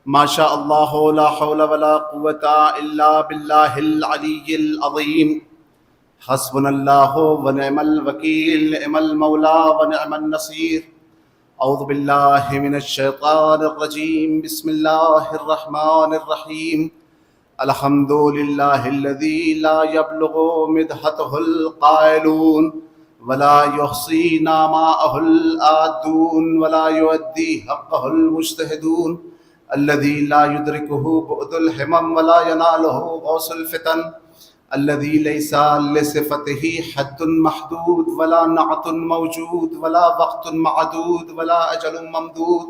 ما شاء اللہ لا حول ولا قوة الا باللہ العلی العظیم حسبنا اللہ ونعم الوکیل نعم المولا ونعم النصیر اعوذ باللہ من الشیطان الرجیم بسم اللہ الرحمن الرحیم الحمد للہ الذی لا یبلغ مدحته القائلون ولا يحصي نعماءه العادون ولا يؤدي حقه المجتهدون الذي لا يدركه بعد الهمم ولا يناله غوث الفتن الذي ليس لصفته حد محدود ولا نعت موجود ولا وقت معدود ولا أجل ممدود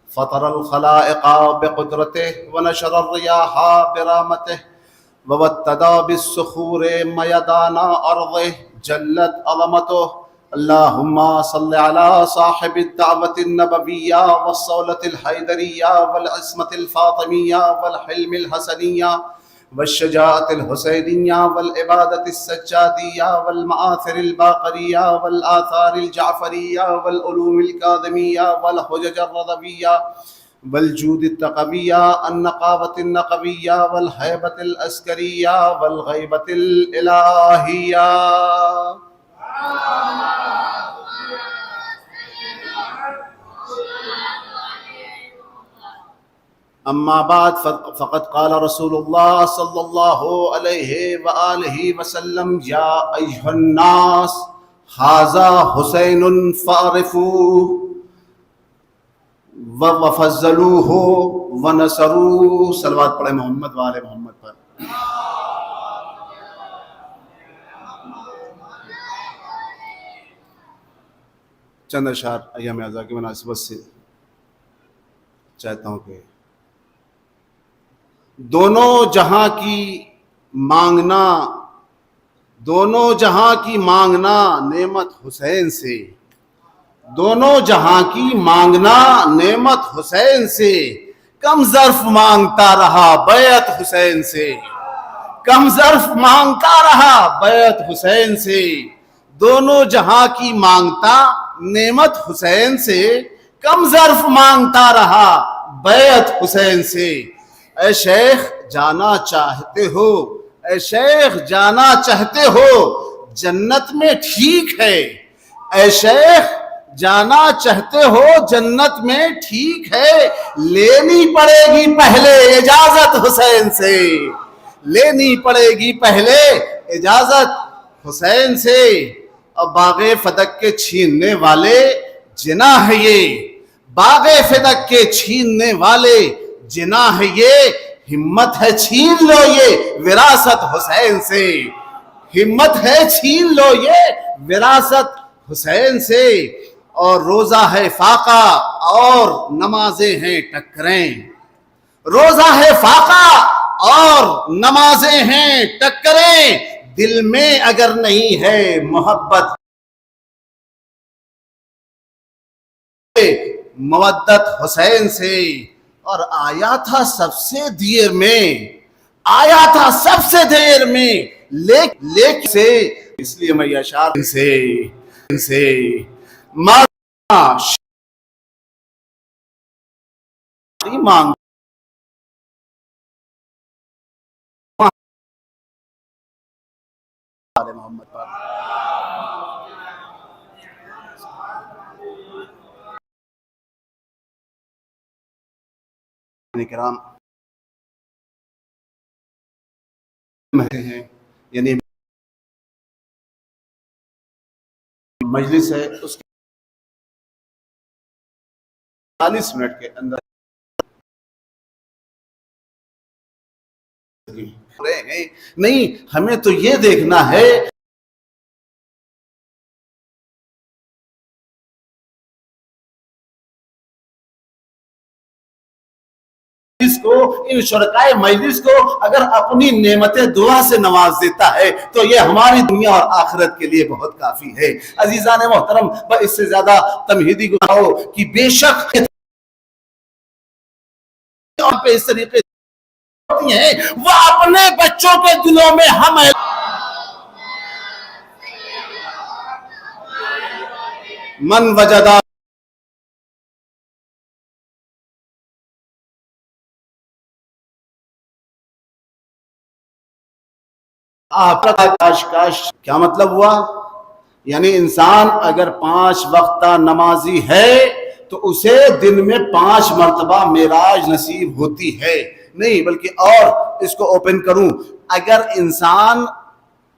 فطر الخلائق بقدرته ونشر الرياح برحمته وابتدى بالصخور ميدان أرضه جلت عظمته اللهم صل على صاحب الدعوة النبوية والصولة الحيدرية والعصمة الفاطمية والحلم الحسنية والشجاعة الحسينية والعبادة السجادية والمآثر الباقرية والآثار الجعفرية والعلوم الكاظمية والحجج الرضوية والجود التقوية النقاوة النقوية والهيبة العسكرية والغيبة الإلهية. اما بعد فقد قال رسول اللہ صلی اللہ علیہ وآلہ وسلم یا ایھا الناس ھذا حسین فاعرفوہ وفضلوہ ونصروہ. صلوات پڑھیں محمد وآل محمد پر. چند اشعار ایام اعزاء کی مناسبت سے چاہتا ہوں کہ دونوں جہاں کی مانگنا نعمت حسین سے، دونوں جہاں کی مانگنا نعمت حسین سے، کم ظرف مانگتا رہا بیعت حسین سے، کم ظرف مانگتا رہا بیعت حسین سے. دونوں جہاں کی مانگتا نعمت حسین سے، کم ظرف مانگتا رہا بیعت حسین سے. اے شیخ جانا چاہتے ہو، اے شیخ جانا چاہتے ہو جنت میں ٹھیک ہے، اے شیخ جانا چاہتے ہو جنت میں ٹھیک ہے، لینی پڑے گی پہلے اجازت حسین سے، لینی پڑے گی پہلے اجازت حسین سے. اور باغ فدق کے چھیننے والے جناح ہے یہ، باغ فدق کے چھیننے والے جناح ہے یہ، ہمت ہے چھین لو یہ وراثت حسین سے، ہمت ہے چھین لو یہ وراثت حسین سے. اور روزہ ہے فاقہ اور نمازیں ہیں ٹکریں، روزہ ہے فاقہ اور نمازیں ہیں ٹکریں، دل میں اگر نہیں ہے محبت مودت حسین سے. اور آیا تھا سب سے دیر میں، آیا تھا سب سے دیر میں لیک سے. اس لیے میں اشعار سے مانگ محمد پر. کرام ہیں یعنی مجلس ہے اس کے 40 منٹ کے اندر نہیں، ہمیں تو یہ دیکھنا ہے اس کو، ان شرکائے مجلس کو اگر اپنی نعمت دعا سے نواز دیتا ہے تو یہ ہماری دنیا اور آخرت کے لیے بہت کافی ہے. عزیزان محترم، اس سے زیادہ تمہیدی گزارو کہ بے شک پہ اس طریقے ہیں وہ اپنے بچوں کے دلوں میں ہم من وجدہ آپ کا کاش کاش کیا مطلب ہوا؟ یعنی انسان اگر 5 وقتہ نمازی ہے تو اسے دن میں 5 مرتبہ معراج نصیب ہوتی ہے، نہیں بلکہ اور اس کو اوپن کروں، اگر انسان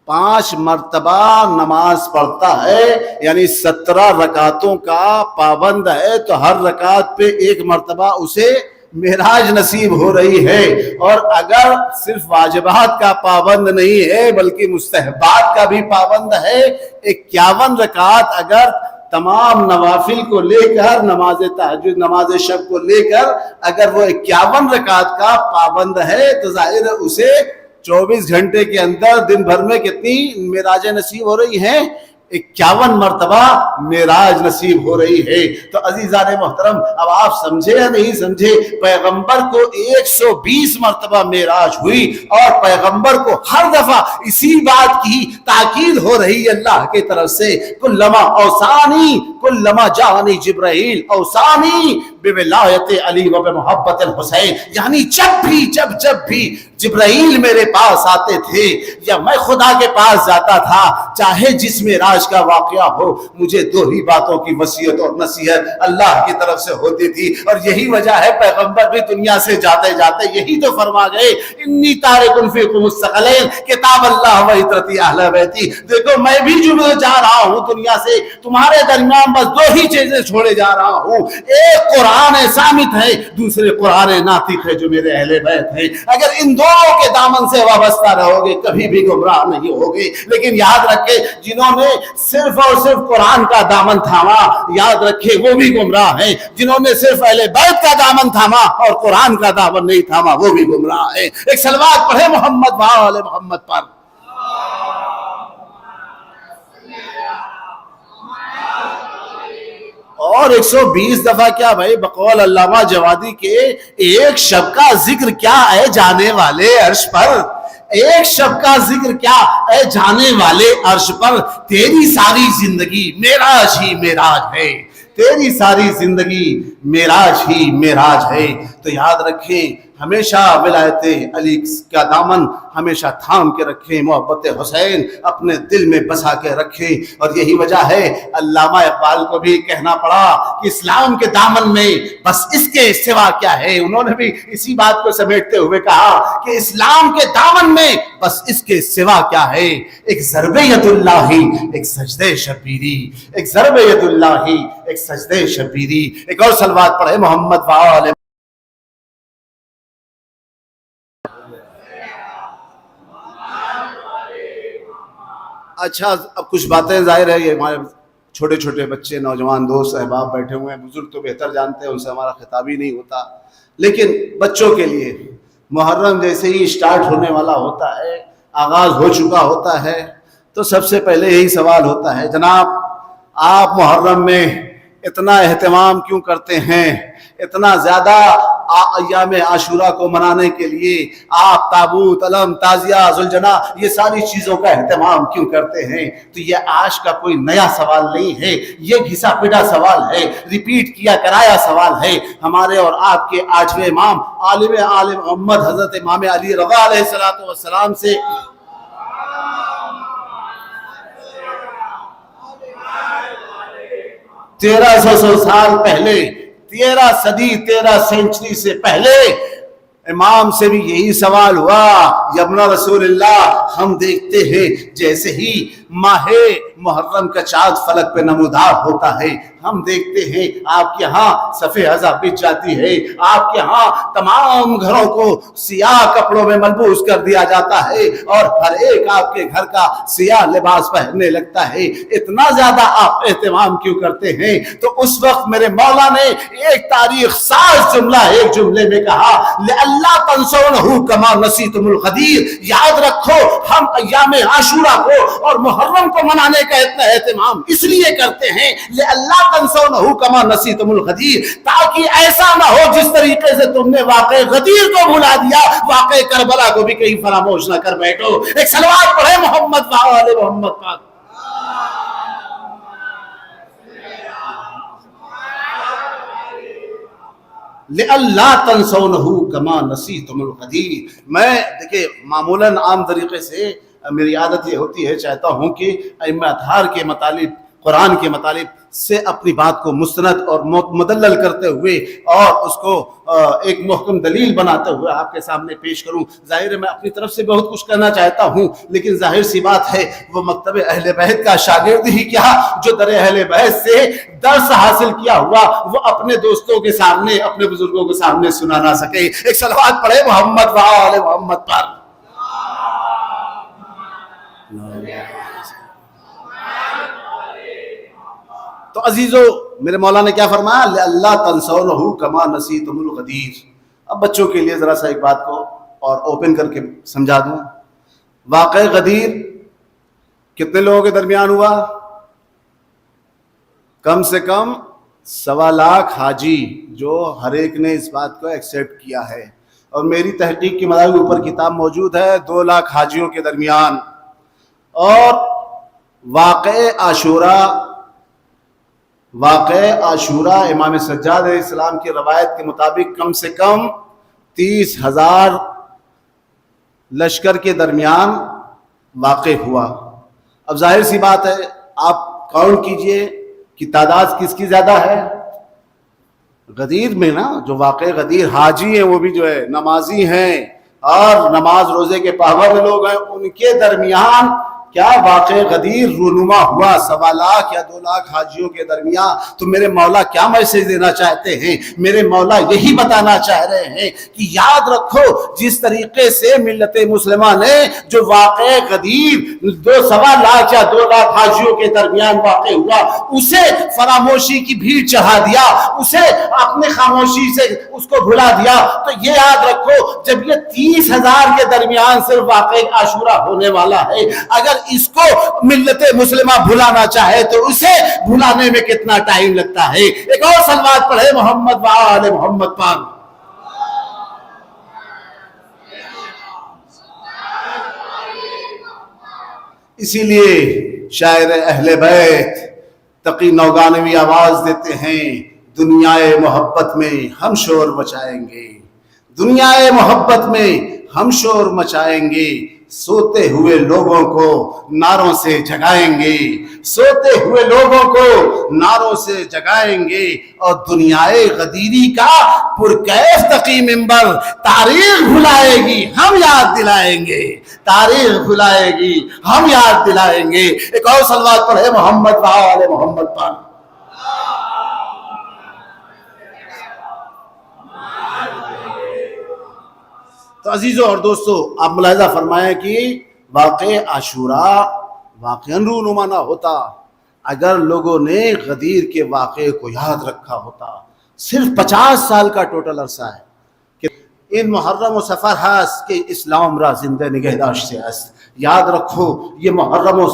5 مرتبہ نماز پڑھتا ہے یعنی 17 رکعتوں کا پابند ہے تو ہر رکعت پہ 1 مرتبہ اسے معراج نصیب ہو رہی ہے، اور اگر صرف واجبات کا پابند نہیں ہے بلکہ مستحبات کا بھی پابند ہے، 51 رکعت اگر تمام نوافل کو لے کر، نماز تہجد نماز شب کو لے کر اگر وہ 51 رکعت کا پابند ہے تو ظاہر ہے اسے 24 گھنٹے کے اندر دن بھر میں کتنی معراجیں نصیب ہو رہی ہیں؟ 51 مرتبہ معراج نصیب ہو رہی ہے۔ تو عزیزان محترم، اب آپ سمجھے یا نہیں سمجھے؟ پیغمبر کو 120 مرتبہ معراج ہوئی اور پیغمبر کو ہر دفعہ اسی بات کی تاکید ہو رہی ہے اللہ کی طرف سے، کلما جاءنی جبرائیل اوصانی بولایت علی و بمحبت الحسین، یعنی جب بھی جبرائیل میرے پاس آتے تھے یا میں خدا کے پاس جاتا تھا، چاہے جس معراج کا واقعہ ہو، مجھے 2 ہی باتوں کی وصیت اور نصیحت اللہ کی طرف سے ہوتی تھی، اور یہی وجہ ہے پیغمبر بھی دنیا سے جاتے جاتے یہی تو فرما گئے، انی تارک فیکم الثقلین کتاب اللہ و عترتی اہل بیتی، دیکھو میں بھی جا رہا ہوں دنیا سے، تمہارے درمیان بس 2 ہی چیزیں چھوڑے جا رہا ہوں، ایک قرآن ثابت ہے، دوسرے قرآن ناطق ہے جو میرے اہل بیت ہیں، اگر ان دونوں کے دامن سے وابستہ رہو گے کبھی بھی گمراہ نہیں ہوگے۔ لیکن یاد رکھے جنہوں نے صرف اور صرف قرآن کا دامن تھاما، یاد رکھے وہ بھی گمراہ ہیں، جنہوں نے صرف اہل بیت کا دامن تھاما اور قرآن کا دامن نہیں تھاما وہ بھی گمراہ ہیں۔ ایک صلوات پڑھے محمد و آل محمد پر۔ اور 120 دفعہ کیا بھائی، بقول علامہ جوادی کے ایک شب کا ذکر کیا اے جانے والے عرش پر، ایک شب کا ذکر کیا اے جانے والے عرش پر، تیری ساری زندگی معراج ہی معراج ہے، تیری ساری زندگی معراج ہی معراج ہے۔ تو یاد رکھیں ہمیشہ ولایت علی کا دامن ہمیشہ تھام کے رکھیں، محبت حسین اپنے دل میں بسا کے رکھیں، اور یہی وجہ ہے علامہ اقبال کو بھی کہنا پڑا کہ اسلام کے دامن میں بس اس کے سوا کیا ہے، انہوں نے بھی اسی بات کو سمیٹتے ہوئے کہا کہ اسلام کے دامن میں بس اس کے سوا کیا ہے، ایک ضرب ید اللہ ایک سجدہ شبیری، ایک ضرب ید اللہ ایک سجدہ شبیری۔ ایک اور صلوات پڑھے محمد وآل۔ اچھا اب کچھ باتیں ظاہر ہے یہ ہمارے چھوٹے چھوٹے بچے نوجوان دوست احباب بیٹھے ہوئے ہیں، بزرگ تو بہتر جانتے ہیں، ان سے ہمارا خطاب ہی نہیں ہوتا، لیکن بچوں کے لیے محرم جیسے ہی اسٹارٹ ہونے والا ہوتا ہے، آغاز ہو چکا ہوتا ہے، تو سب سے پہلے یہی سوال ہوتا ہے جناب آپ محرم میں اتنا اہتمام کیوں کرتے ہیں، اتنا زیادہ ایام عاشورہ کو منانے کے لیے آپ تابوت، علم، تعزیہ، ذوالجناح یہ ساری چیزوں کا اہتمام کیوں کرتے ہیں؟ تو یہ آج کا کوئی نیا سوال نہیں ہے، یہ گھسا پٹا سوال ہے، ریپیٹ کیا کرایا سوال ہے۔ ہمارے اور آپ کے 8ویں امام عالم آل محمد حضرت امام علی رضا علیہ السلام سے 1300 سال پہلے، 13 صدی 13 سینچری سے پہلے امام سے بھی یہی سوال ہوا، یبن رسول اللہ ہم دیکھتے ہیں جیسے ہی ماہ محرم کا چاند فلک پہ نمودار ہوتا ہے، ہم دیکھتے ہیں آپ کے ہاں صفِ ازا بچ جاتی ہے، آپ کے ہاں تمام گھروں کو سیاہ کپڑوں میں ملبوس کر دیا جاتا ہے اور ہر ایک آپ کے گھر کا سیاہ لباس پہننے لگتا ہے، اتنا زیادہ آپ اہتمام کیوں کرتے ہیں؟ تو اس وقت میرے مولا نے ایک تاریخ ساز جملہ ایک جملے میں کہا، لَأَلَّا تَنْسَوْنَهُ كَمَا نَسِيتُمُ الْغَدِيرَ، یاد رکھو ہم ایام عاشورہ کو اور محرم کو منانے کا اتنا اہتمام اس لیے کرتے ہیں لَأَلَّا تَنْسَوْنَهُ كَمَا نَسِيتُمُ الْغَدِيرَ، تاکہ ایسا نہ ہو جس طریقے سے تم نے واقع غدیر کو بھلا دیا، واقع کربلا کو بھی کہیں فراموش نہ کر بیٹھو۔ ایک صلوات پڑھے محمد وآل محمد پاک۔ لَأَلَّا تَنْسَوْنَهُ كَمَا نَسِيتُمُ الْغَدِيرَ، میں دیکھیں معمولاً عام طریقے سے میری عادت یہ ہوتی ہے، چاہتا ہوں کہ ائمہ اطہار کے مطالب، قرآن کے مطالب سے اپنی بات کو مستند اور مدلل کرتے ہوئے اور اس کو ایک محکم دلیل بناتے ہوئے آپ کے سامنے پیش کروں۔ ظاہر ہے میں اپنی طرف سے بہت کچھ کرنا چاہتا ہوں، لیکن ظاہر سی بات ہے وہ مکتب اہل بیت کا شاگرد ہی کیا جو در اہل بیت سے درس حاصل کیا ہوا وہ اپنے دوستوں کے سامنے، اپنے بزرگوں کے سامنے سنا نہ سکے۔ ایک صلوات پڑھے محمد و آل محمد پر۔ تو عزیزو، میرے مولا نے کیا فرمایا؟ اللہ تنسونہ کما نسیتم الغدیر۔ اب بچوں کے لیے ذرا سا ایک بات کو اور اوپن کر کے سمجھا دوں۔ واقعہ غدیر کتنے لوگوں کے درمیان ہوا؟ کم سے کم 1.25 حاجی، جو ہر ایک نے اس بات کو ایکسیپٹ کیا ہے، اور میری تحقیق کی مدار کے اوپر کتاب موجود ہے 2 لاکھ حاجیوں کے درمیان۔ اور واقع عاشورہ امام سجاد علیہ السلام کی روایت کے مطابق کم سے کم 30,000 لشکر کے درمیان واقع ہوا۔ اب ظاہر سی بات ہے، آپ کاؤنٹ کیجئے کہ تعداد کس کی زیادہ ہے؟ غدیر میں نا، جو واقع غدیر حاجی ہیں وہ بھی جو ہے نمازی ہیں اور نماز روزے کے پابند لوگ ہیں، ان کے درمیان کیا واقع غدیر رونما ہوا 1.25 لاکھ یا 2 لاکھ حاجیوں کے درمیان۔ تو میرے مولا کیا میسج دینا چاہتے ہیں؟ میرے مولا یہی بتانا چاہ رہے ہیں کہ یاد رکھو جس طریقے سے ملت مسلمہ نے جو واقع غدیر 1.25 لاکھ یا 2 لاکھ حاجیوں کے درمیان واقع ہوا اسے فراموشی کی بھیڑ چڑھا دیا، اسے اپنے خاموشی سے اس کو بھلا دیا، تو یہ یاد رکھو جب یہ 30,000 کے درمیان صرف واقع عاشورہ ہونے والا ہے، اگر اس کو ملت مسلمہ بھلانا چاہے تو اسے بھلانے میں کتنا ٹائم لگتا ہے؟ ایک اور صلوات پڑھے محمد و آل محمد پر۔ اسی لیے شاعر اہل بیت تقی نوگانوی آواز دیتے ہیں، دنیا محبت میں ہم شور مچائیں گے، دنیا محبت میں ہم شور مچائیں گے، سوتے ہوئے لوگوں کو نعروں سے جگائیں گے، سوتے ہوئے لوگوں کو نعروں سے جگائیں گے، اور دنیائے غدیری کا پرکیف تقی منبر تاریخ بھلائے گی ہم یاد دلائیں گے، تاریخ بھلائے گی ہم یاد دلائیں گے۔ ایک اور صلوات پڑھے محمد و آل محمد پر۔ تو عزیزوں اور دوستو، آپ ملاحظہ فرمائیں کہ واقع عاشورہ واقعاً رونما نہ ہوتا اگر لوگوں نے غدیر کے واقعے کو یاد رکھا ہوتا۔ صرف 50 سال کا ٹوٹل عرصہ ہے کہ ان محرم و سفر ہست کہ اسلام را زندہ نگہ داشتے است۔ یاد رکھو یہ محرم و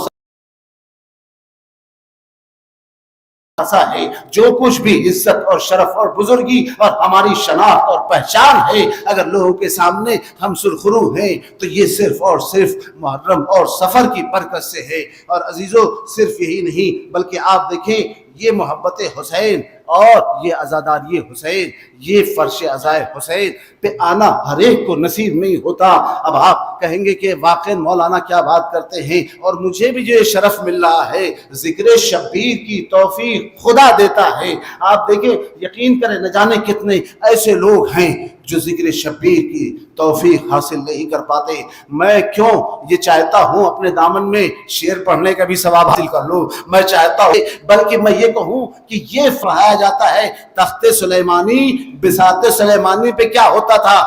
ہے، جو کچھ بھی عزت اور شرف اور بزرگی اور ہماری شناخت اور پہچان ہے، اگر لوگوں کے سامنے ہم سرخرو ہیں تو یہ صرف اور صرف محرم اور سفر کی برکت سے ہے۔ اور عزیزو صرف یہی نہیں بلکہ آپ دیکھیں یہ محبت حسین اور یہ عزاداری حسین، یہ فرش عزائے حسین پہ آنا ہر ایک کو نصیب نہیں ہوتا۔ اب آپ کہیں گے کہ واقعی مولانا کیا بات کرتے ہیں، اور مجھے بھی جو یہ شرف مل رہا ہے ذکر شبیر کی توفیق خدا دیتا ہے۔ آپ دیکھیں، یقین کریں نہ جانے کتنے ایسے لوگ ہیں جو ذکر شبیر کی توفیق حاصل نہیں کر پاتے۔ میں کیوں یہ چاہتا ہوں اپنے دامن میں شعر پڑھنے کا بھی ثواب حاصل کر لوں، میں چاہتا ہوں بلکہ میں یہ کہوں کہ یہ فرمایا جاتا ہے تخت سلیمانی بساط سلیمانی پہ کیا ہوتا تھا،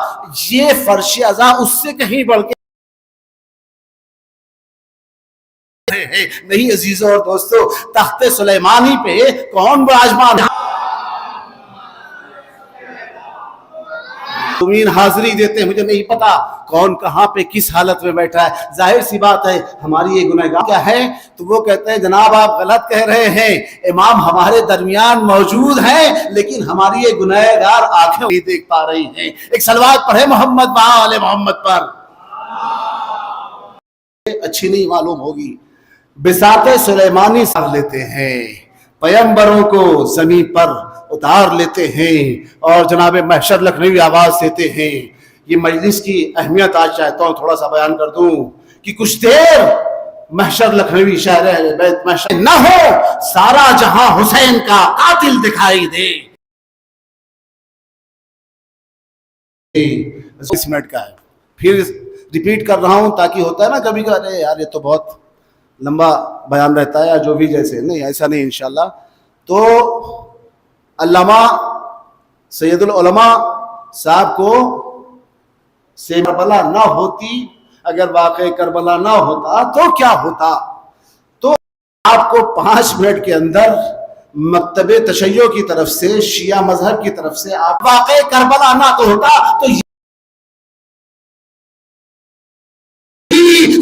یہ فرش عزا اس سے کہیں بڑھ کے نہیں۔ عزیزوں اور دوستو، تخت سلیمانی پہ کون براجمان ہے؟ تمہیں حاضری دیتے ہیں، مجھے نہیں پتا کون کہاں پہ کس حالت میں بیٹھا ہے۔ ظاہر سی بات ہے ہماری یہ گناہگار کیا ہے، تو وہ کہتے ہیں جناب آپ غلط کہہ رہے ہیں، امام ہمارے درمیان موجود ہیں لیکن ہماری یہ گناہگار آنکھیں نہیں دیکھ پا رہی ہیں۔ ایک صلوات پڑھے محمد و آل محمد پر۔ اچھی نہیں معلوم ہوگی، بساط سلیمانی سر لیتے ہیں، پیغمبروں کو زمین پر اتار لیتے ہیں، اور جناب محشر لکھنوی آواز دیتے ہیں۔ یہ مجلس کی اہمیت آج چاہتا ہوں تھوڑا سا بیان کر دوں کہ کچھ دیر محشر لکھنوی شہر اہل بیت محشر نہ ہو، سارا جہاں حسین کا قاتل دکھائی دے. 20 منٹ کا ہے، پھر ریپیٹ کر رہا ہوں تاکہ ہوتا ہے نا کبھی کہ ارے یار یہ تو بہت لمبا بیان رہتا ہے یا جو بھی، جیسے نہیں، ایسا نہیں انشاءاللہ. تو علامہ سید العلماء صاحب کو سے کربلا نہ ہوتی، اگر واقع کربلا نہ ہوتا تو کیا ہوتا؟ تو آپ کو 5 منٹ کے اندر مکتب تشیع کی طرف سے، شیعہ مذہب کی طرف سے، آپ واقع کربلا نہ تو ہوتا تو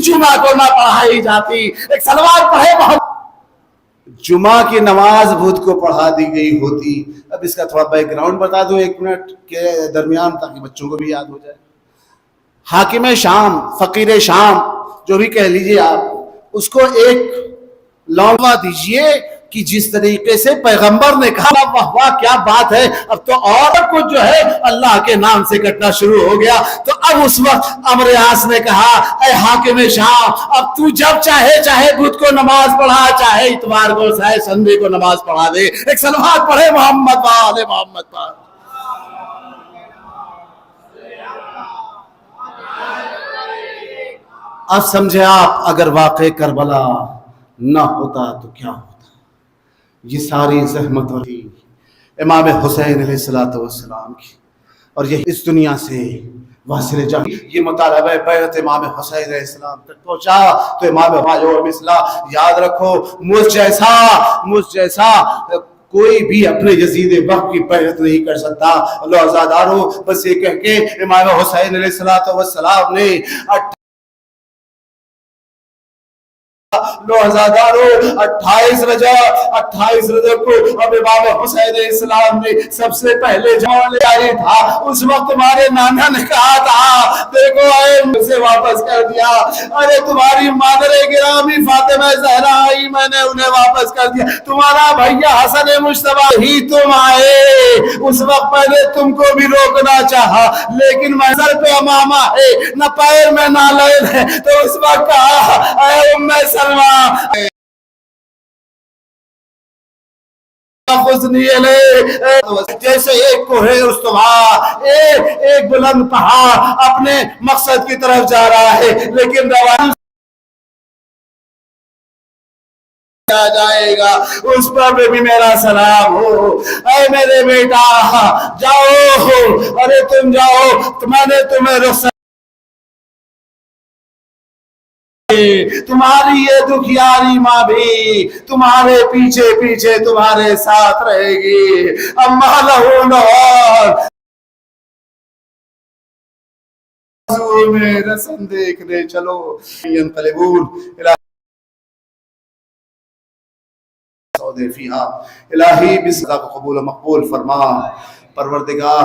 جمعہ کو نہ پڑھائی جاتی. ایک سلوات پڑھے محمد، جمعہ کی نماز بدھ کو پڑھا دی گئی ہوتی. اب اس کا تھوڑا بیک گراؤنڈ بتا دوں 1 منٹ کے درمیان تاکہ بچوں کو بھی یاد ہو جائے. حاکم شام، فقیر شام جو بھی کہہ لیجئے آپ، اس کو ایک لونڈا دیجئے کہ جس طریقے سے پیغمبر نے کہا واہ واہ کیا بات ہے، اب تو اور کچھ جو ہے اللہ کے نام سے کٹنا شروع ہو گیا. تو اب اس وقت عمرو عاص نے کہا اے حاکم شام، اب تو جب چاہے بدھ کو نماز پڑھا، چاہے اتوار کو، چاہے سنڈے کو نماز پڑھا دے. ایک سلوات پڑھے محمد وآل محمد پر. اب سمجھے آپ، اگر واقع کربلا نہ ہوتا تو کیا ہوتا؟ یہ ساری زحمت ہوتی امام حسین علیہ السلام کی، اور یہ اس دنیا سے واصل جان یہ مطالبہ بیعت امام حسین علیہ السلام تک پہنچا. تو امام مثلا یاد رکھو، مجھ جیسا کوئی بھی اپنے یزید وقت کی بیعت نہیں کر سکتا. اللہ عزادارو، بس یہ کہہ کے امام حسین علیہ السلام نے 28 رجب کو اب امام حسین علیہ السلام نے سب سے پہلے جان لے آئی تھا. اس وقت تمہارے نانا نے کہا تھا دیکھو اے مجھے واپس کر دیا، ارے تمہاری مادر گرامی فاطمہ زہرا آئی، میں نے انہیں واپس کر دیا، تمہارا بھیا حسن مجتبی ہی تم آئے. اس وقت میں نے تم کو بھی روکنا چاہا، لیکن میں سر پہ امامہ ہے نہ پیر میں نالین ہے. تو اس وقت کہا اے ام سلمہ جیسے ایک کوہ استوا، ایک بلند پہاڑ اپنے مقصد کی طرف جا رہا ہے، لیکن روانی جائے گا، اس پر بھی میرا سلام ہو. اے میرے بیٹا جاؤ، ارے تم جاؤ، میں نے تمہیں رخصت، تمہاری یہ دکھیاری ماں بھی تمہارے پیچھے پیچھے تمہارے ساتھ رہے گی. اما لہو نور میں رسم دیکھنے چلو. ينقلبون الى الہی بس قبول و مقبول فرما. پروردگار